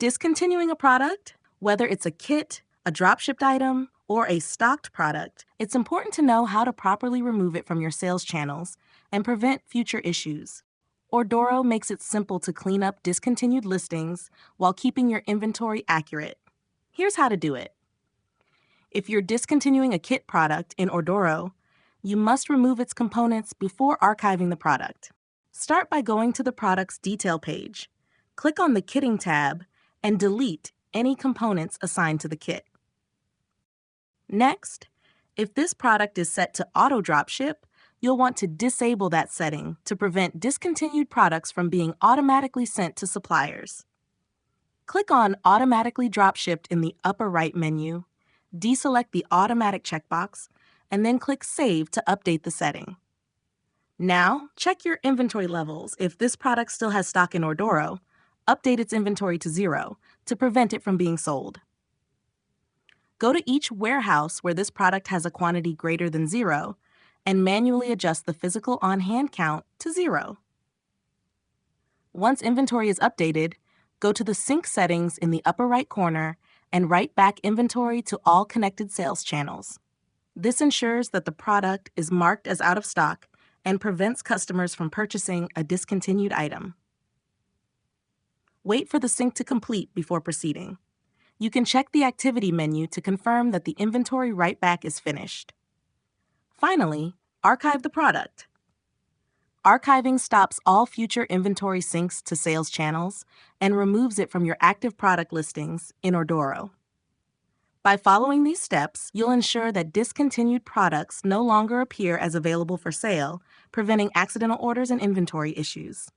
Discontinuing a product, whether it's a kit, a dropshipped item, or a stocked product, it's important to know how to properly remove it from your sales channels and prevent future issues. Ordoro makes it simple to clean up discontinued listings while keeping your inventory accurate. Here's how to do it. If you're discontinuing a kit product in Ordoro, you must remove its components before archiving the product. Start by going to the product's detail page. Click on the Kitting tab and delete any components assigned to the kit. Next, if this product is set to auto-dropship, you'll want to disable that setting to prevent discontinued products from being automatically sent to suppliers. Click on Automatically Dropshipped in the upper right menu, deselect the Automatic checkbox, and then click Save to update the setting. Now, check your inventory levels. If this product still has stock in Ordoro, update its inventory to 0 to prevent it from being sold. Go to each warehouse where this product has a quantity greater than 0 and manually adjust the physical on-hand count to 0. Once inventory is updated, go to the sync settings in the upper right corner and write back inventory to all connected sales channels. This ensures that the product is marked as out of stock and prevents customers from purchasing a discontinued item. Wait for the sync to complete before proceeding. You can check the activity menu to confirm that the inventory write back is finished. Finally, archive the product. Archiving stops all future inventory syncs to sales channels and removes it from your active product listings in Ordoro. By following these steps, you'll ensure that discontinued products no longer appear as available for sale, preventing accidental orders and inventory issues.